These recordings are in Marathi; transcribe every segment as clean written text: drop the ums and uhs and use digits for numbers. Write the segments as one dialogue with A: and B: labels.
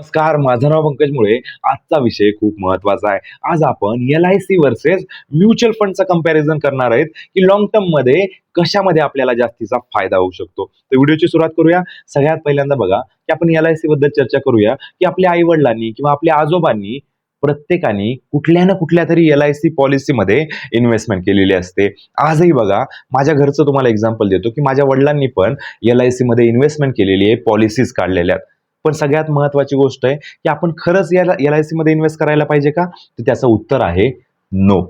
A: नमस्कार, माझं नाव पंकज मुळे. आजचा विषय खूप महत्वाचा आहे. आज आपण LIC वर्सेस म्युच्युअल फंडचा कंपॅरिझन करणार आहेत, की लॉंग टर्म मध्ये कशामध्ये आपल्याला जास्तीचा फायदा होऊ शकतो. तर व्हिडिओची सुरुवात करूया. सगळ्यात पहिल्यांदा बघा, की आपण LIC बद्दल चर्चा करूया, की आपल्या आई-वडिलांनी किंवा आपल्या आजोबांनी प्रत्येकाने कुठल्या ना कुठल्या तरी LIC पॉलिसीमध्ये इन्व्हेस्टमेंट केलेली असते. आजही बघा, माझ्या घरचं तुम्हाला एक्झाम्पल देतो, की माझ्या वडिलांनी पण LIC मध्ये इन्व्हेस्टमेंट केलेली आहे, पॉलिसीज काढलेल्या आहेत. पण सगळ्यात महत्वाची गोष्ट आहे, की आपण खरंच या LIC मध्ये इन्व्हेस्ट करायला पाहिजे का? तर त्याचं उत्तर आहे नो.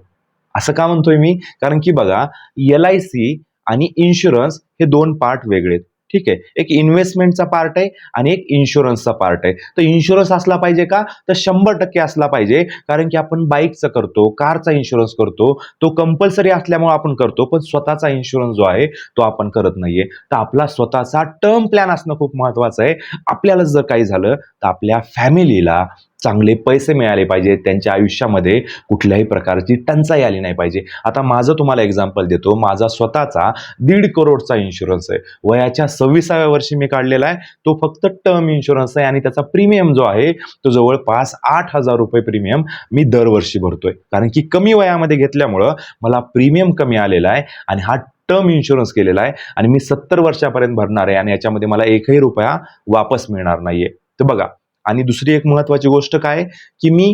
A: असं का म्हणतोय मी? कारण की बघा, LIC आणि इन्शुरन्स हे दोन पार्ट वेगळे आहेत. ठीक आहे. एक इन्व्हेस्टमेंटचा पार्ट आहे आणि एक इन्शुरन्सचा पार्ट आहे. तर इन्शुरन्स असला पाहिजे का? तर 100% असला पाहिजे. कारण की आपण बाईकचा करतो, कारचा इन्शुरन्स करतो. तो कंपल्सरी असल्यामुळे आपण करतो, पण स्वतःचा इन्शुरन्स जो आहे तो आपण करत नाहीये. तर आपला स्वतःचा टर्म प्लॅन असणं खूप महत्वाचं आहे. आपल्याला जर काही झालं तर आपल्या फॅमिलीला चांगले पैसे मिळाले पाहिजे, त्यांच्या आयुष्यामध्ये कुठल्याही प्रकारची टंचाई आली नाही पाहिजे. आता माझं तुम्हाला एक्झाम्पल देतो. माझा स्वतःचा 1.5 करोडचा इन्शुरन्स आहे. वयाच्या 26व्या वर्षी मी काढलेला आहे. तो फक्त टर्म इन्शुरन्स आहे आणि त्याचा प्रीमियम जो आहे तो जवळपास 8,000 रुपये प्रीमियम मी दरवर्षी भरतोय. कारण की कमी वयामध्ये घेतल्यामुळं मला प्रीमियम कमी आलेला आहे आणि हा टर्म इन्शुरन्स केलेला आहे आणि मी 70 वर्षापर्यंत भरणार आहे आणि याच्यामध्ये मला एकही रुपया वापस मिळणार नाहीये. तर बघा, आणि दुसरी एक महत्वाची गोष्ट काय, की मी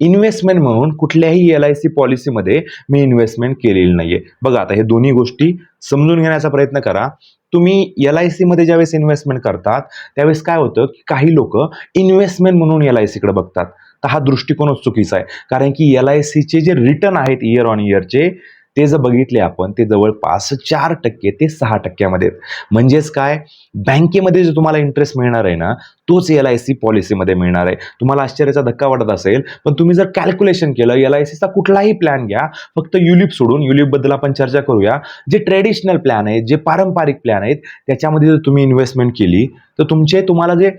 A: इन्व्हेस्टमेंट म्हणून कुठल्याही LIC पॉलिसीमध्ये मी इन्व्हेस्टमेंट केलेली नाहीये. बघा, आता हे दोन्ही गोष्टी समजून घेण्याचा प्रयत्न करा. तुम्ही LIC मध्ये ज्यावेळेस इन्व्हेस्टमेंट करतात त्यावेळेस काय होतं, की काही लोक इन्व्हेस्टमेंट म्हणून LIC कडे बघतात. तर हा दृष्टिकोनच चुकीचा आहे. कारण की LICचे जे रिटर्न आहेत इयर ऑन इयरचे, ते जर बघितले आपण, ते जवळपास 4% ते 6% मध्ये. म्हणजेच काय, बँकेमध्ये जो तुम्हाला इंटरेस्ट मिळणार आहे ना, तोच LIC पॉलिसीमध्ये मिळणार आहे. तुम्हाला आश्चर्याचा धक्का वाटत असेल, पण तुम्ही जर कॅल्क्युलेशन केलं, LICचा कुठलाही प्लॅन घ्या, फक्त युलिप सोडून, युलिप बद्दल आपण चर्चा करूया. जे ट्रेडिशनल प्लॅन आहेत, जे पारंपरिक प्लॅन आहेत, त्याच्यामध्ये जर तुम्ही इन्व्हेस्टमेंट केली तर तुम्हाला जे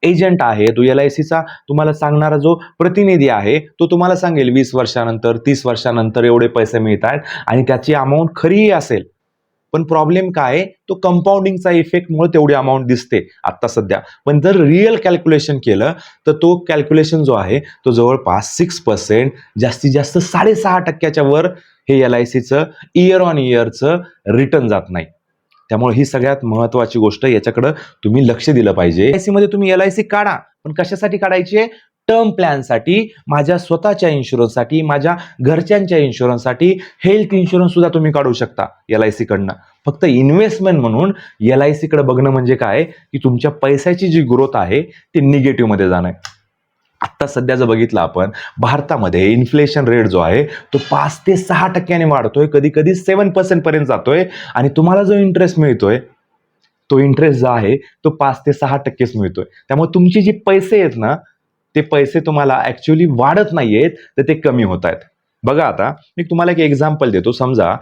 A: एजंट आहे, तो LICचा तुम्हाला सांगणारा जो प्रतिनिधी आहे, तो तुम्हाला सांगेल 20 वर्षानंतर, 30 वर्षानंतर एवढे पैसे मिळतात आणि त्याची अमाऊंट खरीही असेल. पण प्रॉब्लेम काय आहे, तो कंपाऊंडिंगचा इफेक्टमुळे तेवढी अमाऊंट दिसते आता सध्या. पण जर रिअल कॅल्क्युलेशन केलं तर तो कॅल्क्युलेशन जो आहे तो जवळपास 6%, जास्तीत जास्त 6.5%च्या वर हे LICचं इयर ऑन इयरचं रिटर्न जात नाही. त्यामुळे ही सगळ्यात महत्वाची गोष्ट, याच्याकडे तुम्ही लक्ष दिलं पाहिजे. LIC मध्ये तुम्ही LIC काढा, पण कशासाठी काढायची आहे? टर्म प्लॅनसाठी, माझ्या स्वतःच्या इन्शुरन्ससाठी, माझ्या घरच्यांच्या इन्शुरन्ससाठी. हेल्थ इन्शुरन्स सुद्धा तुम्ही काढू शकता LIC कडनं. फक्त इन्व्हेस्टमेंट म्हणून LIC कडे बघणं म्हणजे काय, की तुमच्या पैशाची जी ग्रोथ आहे ती निगेटिव्ह मध्ये जाणं आहे. आता सध्या जर बघितलं आपण, भारतामध्ये इन्फ्लेशन रेट जो आहे तो 5 ते 6% वाढतोय, कधी कधी 7% पर्यंत जातोय. आणि तुम्हाला जो इंटरेस्ट मिळतोय, तो इंटरेस्ट जो आहे तो 5 ते 6%च मिळतोय. त्यामुळे तुमचे जे पैसे आहेत ना, ते पैसे तुम्हाला ऍक्च्युअली वाढत नाहीयेत, तर ते कमी होत आहेत. बघा, आता मी तुम्हाला एक एक्झाम्पल देतो. समजा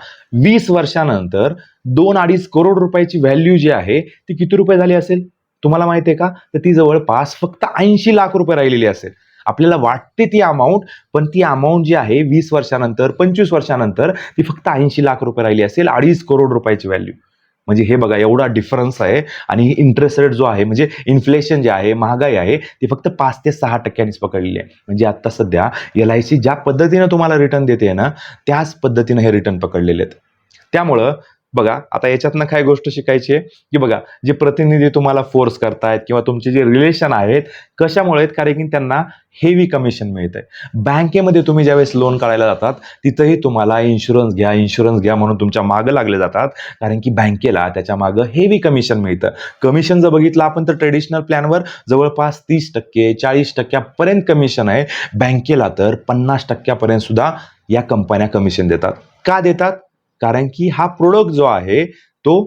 A: 20 वर्षानंतर 2-2.5 करोड रुपयाची व्हॅल्यू जी आहे ती किती रुपये झाली असेल तुम्हाला माहिती आहे का? तर ती जवळपास फक्त 80 लाख रुपये राहिलेली असेल. आपल्याला वाटते ती अमाऊंट, पण ती अमाऊंट जी आहे 20 वर्षानंतर, 25 वर्षानंतर ती फक्त 80 लाख रुपये राहिली असेल. 2.5 करोड रुपयाची व्हॅल्यू. म्हणजे हे बघा, एवढा डिफरन्स आहे. आणि इंटरेस्ट रेट जो आहे, म्हणजे इन्फ्लेशन जे आहे, महागाई आहे, ती फक्त 5 ते 6%नीच पकडलेली आहे. म्हणजे आता सध्या LIC ज्या पद्धतीनं तुम्हाला रिटर्न देते ना, त्याच पद्धतीनं हे रिटर्न पकडलेले आहेत. त्यामुळं बघा, आता याच्यातनं काय गोष्ट शिकायची आहे, की बघा, जे प्रतिनिधी तुम्हाला फोर्स करतायत किंवा तुमचे जे रिलेशन आहेत, कशामुळे आहेत? कारण की त्यांना हेवी कमिशन मिळतंय. बँकेमध्ये तुम्ही ज्यावेळेस लोन काढायला जातात, तिथंही तुम्हाला इन्शुरन्स घ्या, इन्शुरन्स घ्या म्हणून तुमच्या मागं लागले जातात. कारण की बँकेला त्याच्या मागं हेवी कमिशन मिळतं. कमिशन जर बघितलं आपण तर ट्रेडिशनल प्लॅनवर जवळपास 30%, 40% कमिशन आहे. बँकेला तर 50% सुद्धा या कंपन्या कमिशन देतात. का देतात? कारण की हा प्रोडक्ट जो आहे तो,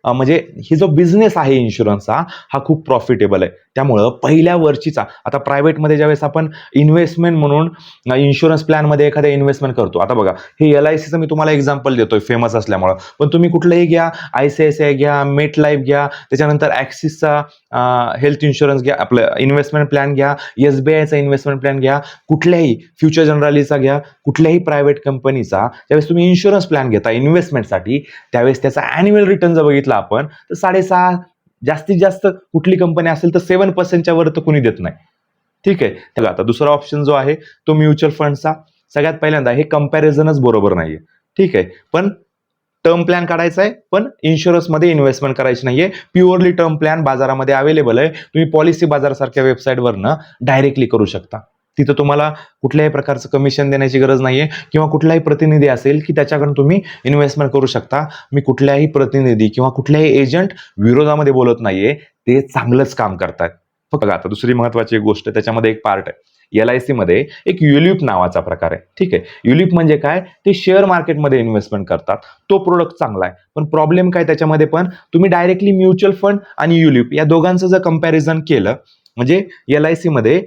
A: म्हणजे ही जो बिझनेस आहे इन्शुरन्सचा, हा खूप प्रॉफिटेबल आहे. त्यामुळं पहिल्या वर्षीचा, आता प्रायव्हेटमध्ये ज्यावेळेस आपण इन्व्हेस्टमेंट म्हणून इन्शुरन्स प्लॅनमध्ये एखाद्या इन्व्हेस्टमेंट करतो, आता बघा, हे LICचं मी तुम्हाला एक्झाम्पल देतोय फेमस असल्यामुळं, पण तुम्ही कुठलंही घ्या, ICICI घ्या, मेट लाईफ घ्या, त्याच्यानंतर ॲक्सिसचा हेल्थ इन्शुरन्स घ्या, आपलं इन्व्हेस्टमेंट प्लॅन घ्या, SBIचा इन्व्हेस्टमेंट प्लॅन घ्या, कुठल्याही फ्युचर जनरलीचा घ्या, कुठल्याही प्रायव्हेट कंपनीचा ज्यावेळेस तुम्ही इन्शुरन्स प्लॅन घेता इन्व्हेस्टमेंटसाठी, त्यावेळेस त्याचा ॲन्युअल रिटर्न जर बघितला आपण तर 6.5 जास्तीत जास्त कुठली कंपनी असेल तर 7% वर तर कुणी देत नाही. ठीक आहे. तर आता दुसरा ऑप्शन जो आहे तो म्युच्युअल फंडचा. सगळ्यात पहिल्यांदा हे कंपॅरिझनच बरोबर नाहीये. ठीक आहे. पण टर्म प्लॅन काढायचा आहे, पण इन्शुरन्समध्ये इन्व्हेस्टमेंट करायची नाहीये. प्युअरली टर्म प्लॅन बाजारामध्ये अवेलेबल आहे. तुम्ही पॉलिसी बाजारासारख्या वेबसाईटवरनं डायरेक्टली करू शकता. तिथं तुम्हाला कुठल्याही प्रकारचं कमिशन देण्याची गरज नाहीये किंवा कुठलाही प्रतिनिधी असेल की त्याच्याकडून तुम्ही इन्व्हेस्टमेंट करू शकता. मी कुठल्याही प्रतिनिधी किंवा कुठल्याही एजंट विरोधामध्ये बोलत नाहीये. ते चांगलंच काम करतायत. बघा आता दुसरी महत्वाची एक गोष्ट त्याच्यामध्ये एक पार्ट आहे. LIC मध्ये एक युलिप नावाचा प्रकार आहे. ठीक आहे. युलिप म्हणजे काय? ते शेअर मार्केटमध्ये इन्व्हेस्टमेंट करतात. तो प्रोडक्ट चांगला आहे. पण प्रॉब्लेम काय त्याच्यामध्ये पण तुम्ही डायरेक्टली म्युच्युअल फंड आणि युलिप या दोघांचं जर कंपॅरिझन केलं म्हणजे LIC मध्ये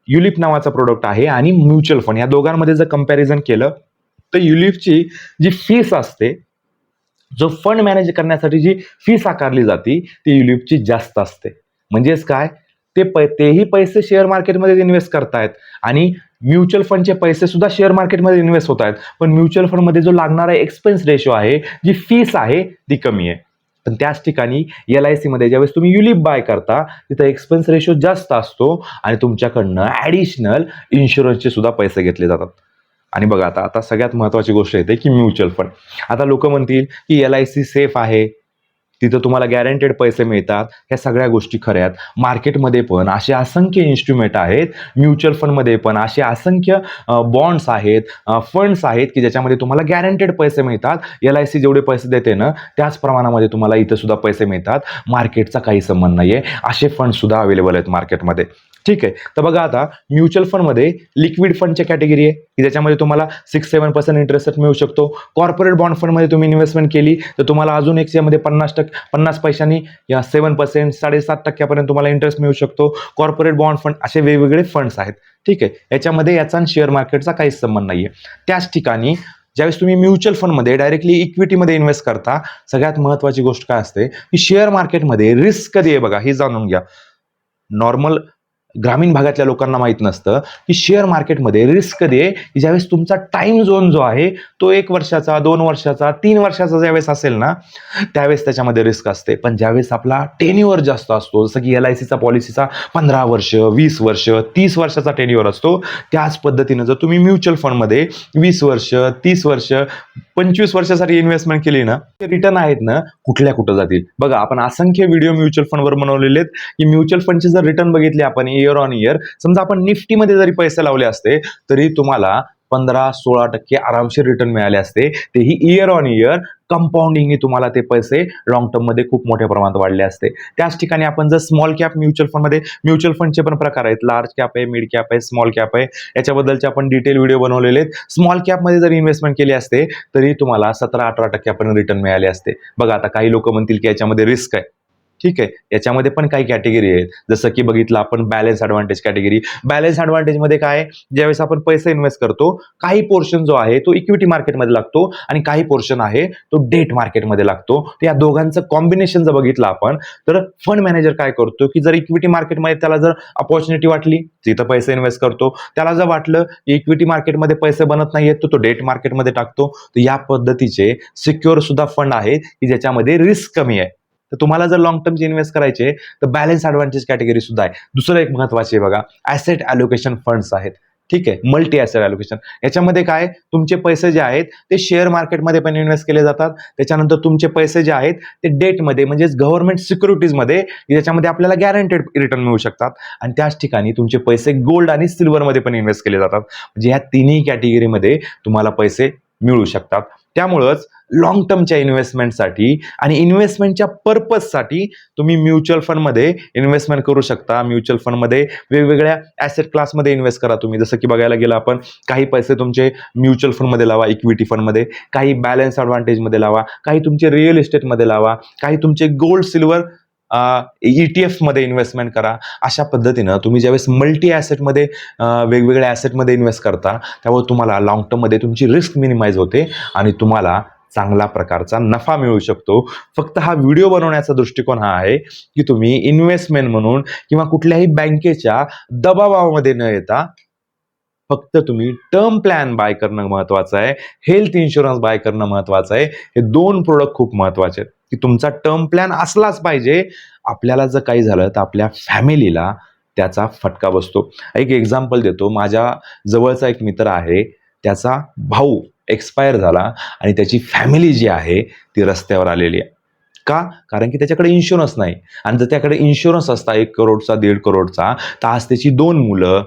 A: युलिप नावाचा प्रोडक्ट आहे आणि म्युच्युअल फंड या दोघांमध्ये जर कंपॅरिझन केलं तर युलिपची जी फीस असते जो फंड मॅनेज करण्यासाठी जी फीस आकारली जाते ती युलिपची जास्त असते. म्हणजेच काय तेही पैसे शेअर मार्केटमध्ये इन्व्हेस्ट करतायत आणि म्युच्युअल फंडचे पैसे सुद्धा शेअर मार्केटमध्ये इन्व्हेस्ट होत आहेत. पण म्युच्युअल फंडमध्ये जो लागणारा एक्सपेन्स रेशो आहे जी फीस आहे ती कमी आहे. पण त्याच ठिकाणी LIC मध्ये ज्यावेळेस तुम्ही युलिप बाय करता तिथं एक्सपेन्स रेशो जास्त असतो आणि तुमच्याकडनं ऍडिशनल इन्शुरन्सचे सुद्धा पैसे घेतले जातात. आणि बघा आता सगळ्यात महत्वाची गोष्ट येते की म्युच्युअल फंड. आता लोक म्हणतील की LIC सेफ आहे, तिथं तुम्हाला गॅरंटेड पैसे मिळतात. ह्या सगळ्या गोष्टी खऱ्या आहेत. मार्केटमध्ये पण असे असंख्य इन्स्ट्रुमेंट आहेत, म्युच्युअल फंडमध्ये पण असे असंख्य बॉन्ड्स आहेत, फंड्स आहेत की ज्याच्यामध्ये तुम्हाला गॅरंटेड पैसे मिळतात. LIC जेवढे पैसे देते ना त्याच प्रमाणामध्ये तुम्हाला इथं सुद्धा पैसे मिळतात. मार्केटचा काही संबंध नाहीये. असे फंड सुद्धा अवेलेबल आहेत मार्केटमध्ये. ठीक आहे. तर बघा आता म्युच्युअल फंडमध्ये लिक्विड फंडची कॅटेगरी आहे की ज्याच्यामध्ये तुम्हाला 6-7% इंटरेस्ट रेट मिळू शकतो. कॉर्पोरेट बॉन्ड फंडमध्ये तुम्ही इन्व्हेस्टमेंट केली तर तुम्हाला अजून एक यामध्ये 50 पैशांनी या 7%, 7.5% तुम्हाला इंटरेस्ट मिळू शकतो. कॉर्पोरेट बॉन्ड फंड असे वेगवेगळे फंड्स आहेत. ठीक आहे. याच्यामध्ये याचा शेअर मार्केटचा काहीच संबंध नाहीये. त्याच ठिकाणी ज्यावेळेस तुम्ही म्युच्युअल फंडमध्ये डायरेक्टली इक्विटीमध्ये इन्व्हेस्ट करता सगळ्यात महत्वाची गोष्ट काय असते की शेअर मार्केटमध्ये रिस्क कधी आहे बघा हे जाणून घ्या. नॉर्मल ग्रामीण भागातल्या लोकांना माहित नसतं की शेअर मार्केटमध्ये रिस्क कधी आहे की ज्यावेळेस तुमचा टाइम झोन जो आहे तो 1 वर्षाचा, 2 वर्षाचा, 3 वर्षाचा ज्यावेळेस असेल ना त्यावेळेस त्याच्यामध्ये रिस्क असते. पण ज्यावेळेस आपला टेन्युअर जास्त असतो जसं की LICचा पॉलिसीचा 15 वर्ष, 20 वर्ष, 30 वर्षाचा टेन्युअर असतो. त्याच पद्धतीनं जर तुम्ही म्युच्युअल फंडमध्ये 20 वर्ष, 30 वर्ष, 25 वर्षासाठी इन्व्हेस्टमेंट केली ना ते रिटर्न आहेत ना कुठं जातील. बघा आपण असंख्य व्हिडिओ म्युच्युअल फंडवर बनवलेले आहेत की म्युच्युअल फंडचे जर रिटर्न बघितले आपण इयर ऑन इयर समजा आपण निफ्टीमध्ये जरी पैसे लावले असते तरी तुम्हाला 15-16% आरामशीर रिटर्न मिळाले असते. तेही इयर ऑन इयर कंपाऊंडिंगने तुम्हाला ते पैसे लॉंग टर्म मध्ये खूप मोठ्या प्रमाणात वाढले असते. त्याच ठिकाणी आपण जर स्मॉल कॅप म्युच्युअल फंडमध्ये म्युच्युअल फंडचे पण प्रकार आहेत. लार्ज कॅप आहे, मिड कॅप आहे, स्मॉल कॅप आहे. याच्याबद्दलचे आपण डिटेल व्हिडिओ बनवलेले आहेत. स्मॉल कॅप मध्ये जर इन्व्हेस्टमेंट केली असते तरी तुम्हाला 17-18% रिटर्न मिळाले असते. बघा आता काही लोक म्हणतील की याच्यामध्ये रिस्क आहे. ठीक आहे. याच्यामध्ये पण काही कॅटेगरी आहेत जसं की बघितलं आपण balance advantage category. Balance advantage मध्ये काय ज्यावेळेस आपण पैसे इन्व्हेस्ट करतो काही पोर्शन जो आहे तो इक्विटी मार्केटमध्ये लागतो आणि काही पोर्शन आहे तो डेट मार्केटमध्ये लागतो. तर या दोघांचं कॉम्बिनेशन जर बघितलं आपण तर फंड मॅनेजर काय करतो की जर इक्विटी मार्केटमध्ये त्याला जर अपॉर्च्युनिटी वाटली तिथं पैसे इन्व्हेस्ट करतो. त्याला जर वाटलं की इक्विटी मार्केटमध्ये पैसे बनत नाहीयेत तर तो डेट मार्केटमध्ये टाकतो. तर या पद्धतीचे सिक्युअर सुद्धा फंड आहेत की ज्याच्यामध्ये रिस्क कमी आहे. तर तुम्हाला जर लॉंग टर्मचे इन्व्हेस्ट करायचे तर बॅलन्स ॲडव्हान्टेज कॅटेगरी सुद्धा आहे. दुसरं एक महत्वाचे बघा ॲसेट ॲलोकेशन फंड्स आहेत. ठीक आहे. मल्टी ॲसेट ॲलोकेशन याच्यामध्ये काय तुमचे पैसे जे आहेत ते शेअर मार्केटमध्ये पण इन्व्हेस्ट केले जातात. त्याच्यानंतर तुमचे पैसे जे आहेत ते डेटमध्ये म्हणजेच गव्हर्नमेंट सिक्युरिटीजमध्ये ज्याच्यामध्ये आपल्याला गॅरंटेड रिटर्न मिळू शकतात आणि त्याच ठिकाणी तुमचे पैसे गोल्ड आणि सिल्वरमध्ये पण इन्व्हेस्ट केले जातात. म्हणजे ह्या तिन्ही कॅटेगरीमध्ये तुम्हाला पैसे मिळू शकतात. त्यामुळंच लॉंग टर्मच्या इन्व्हेस्टमेंटसाठी आणि इन्व्हेस्टमेंटच्या पर्पजसाठी तुम्ही म्युच्युअल फंडमध्ये इन्व्हेस्टमेंट करू शकता. म्युच्युअल फंडमध्ये वेगवेगळ्या ॲसेट क्लासमध्ये इन्व्हेस्ट करा तुम्ही. जसं की बघायला गेलं आपण काही पैसे तुमचे म्युच्युअल फंडमध्ये लावा, इक्विटी फंडमध्ये, काही बॅलन्स ॲडव्हान्टेजमध्ये लावा, काही तुमचे रिअल इस्टेटमध्ये लावा, काही तुमचे गोल्ड सिल्वर ETF मध्ये इन्व्हेस्टमेंट करा. अशा पद्धतीनं तुम्ही ज्यावेळेस मल्टी ॲसेटमध्ये वेगवेगळ्या ॲसेटमध्ये इन्व्हेस्ट करता त्यावर तुम्हाला लॉंग टर्ममध्ये तुमची रिस्क मिनिमाइज होते आणि तुम्हाला चांगला प्रकारचा नफा मिळू शकतो. फक्त हा व्हिडिओ बनवण्याचा दृष्टिकोन हा आहे की तुम्ही इन्व्हेस्टमेंट म्हणून किंवा कुठल्याही बँकेच्या दबावामध्ये न येता फक्त तुम्ही टर्म प्लॅन बाय करणं महत्वाचं आहे, हेल्थ इन्शुरन्स बाय करणं महत्वाचं आहे. हे 2 प्रोडक्ट खूप महत्वाचे आहेत की तुमचा टर्म प्लॅन असलाच पाहिजे आपल्याला जर काही झालं तर आपल्या फॅमिलीला त्याचा फटका बसतो. एक एक्झाम्पल देतो. माझ्या जवळचा एक मित्र आहे, त्याचा भाऊ एक्सपायर झाला आणि त्याची फॅमिली जी आहे ती रस्त्यावर आलेली आहे. का? कारण की त्याच्याकडे इन्शुरन्स नाही. आणि जर त्याकडे इन्शुरन्स असता 1 करोडचा, 1.5 करोडचा, तर आज त्याची 2 मुलं,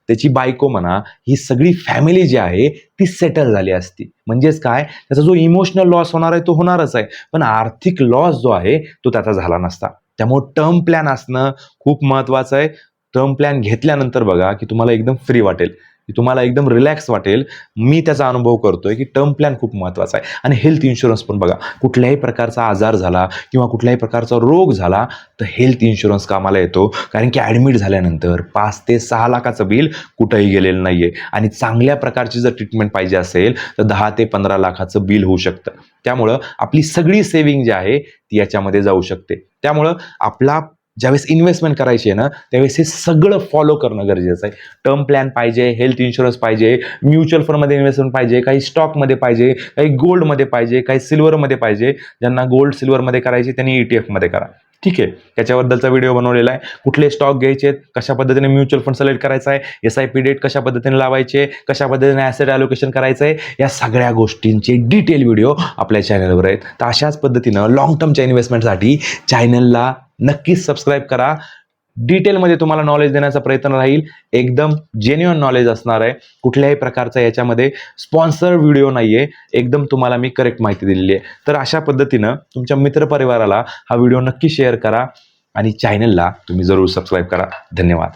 A: त्याची बायको म्हणा, ही सगळी फॅमिली जी आहे ती सेटल झाली असती. म्हणजेच काय, त्याचा जो इमोशनल लॉस होणार आहे तो होणारच आहे, पण आर्थिक लॉस जो आहे तो त्याचा झाला नसता. त्यामुळे टर्म प्लॅन असणं खूप महत्त्वाचं आहे. टर्म प्लॅन घेतल्यानंतर बघा की तुम्हाला एकदम फ्री वाटेल, की तुम्हाला एकदम रिलॅक्स वाटेल. मी त्याचा अनुभव करतोय की टर्म प्लॅन खूप महत्त्वाचा आहे. आणि हेल्थ इन्शुरन्स पण बघा, कुठल्याही प्रकारचा आजार झाला किंवा कुठल्याही प्रकारचा रोग झाला तर हेल्थ इन्शुरन्स कामाला येतो. कारण की ॲडमिट झाल्यानंतर 5 ते 6 लाखाचं बिल कुठंही गेलेलं नाही आहे. आणि चांगल्या प्रकारची जर ट्रीटमेंट पाहिजे असेल तर 10 ते 15 लाखाचं बिल होऊ शकतं. त्यामुळं आपली सगळी सेव्हिंग जी आहे ती याच्यामध्ये जाऊ शकते. त्यामुळं आपला ज्यावेळेस इन्व्हेस्टमेंट करायची आहे ना, त्यावेळेस हे सगळं फॉलो करणं गरजेचं आहे. टर्म प्लॅन पाहिजे, हेल्थ इन्शुरन्स पाहिजे, म्युच्युअल फंडमध्ये इन्व्हेस्टमेंट पाहिजे, काही स्टॉकमध्ये पाहिजे, काही गोल्डमध्ये पाहिजे, काही सिल्वरमध्ये पाहिजे. ज्यांना गोल्ड सिल्वरमध्ये करायचे त्यांनी ETF मध्ये करा. ठीक आहे, त्याच्याबद्दलचा व्हिडिओ बनवलेला आहे. कुठले स्टॉक घ्यायचे, कशा पद्धतीने म्युच्युअल फंड सिलेक्ट करायचा आहे, SIP डेट कशा पद्धतीने लावायचे, कशा पद्धतीने ॲसेट ॲलोकेशन करायचं आहे, या सगळ्या गोष्टींचे डिटेल व्हिडिओ आपल्या चॅनलवर आहेत. तर अशाच पद्धतीनं लॉंग टर्मच्या इन्व्हेस्टमेंटसाठी चॅनलला नक्कीच सबस्क्राईब करा. डिटेलमध्ये तुम्हाला नॉलेज देण्याचा प्रयत्न राहील. एकदम जेन्युइन नॉलेज असणार आहे. कुठल्याही प्रकारचा याच्यामध्ये स्पॉन्सर व्हिडिओ नाही आहे. एकदम तुम्हाला मी करेक्ट माहिती दिलेली आहे. तर अशा पद्धतीनं तुमच्या मित्रपरिवाराला हा व्हिडिओ नक्की शेअर करा आणि चॅनलला तुम्ही जरूर सबस्क्राईब करा. धन्यवाद.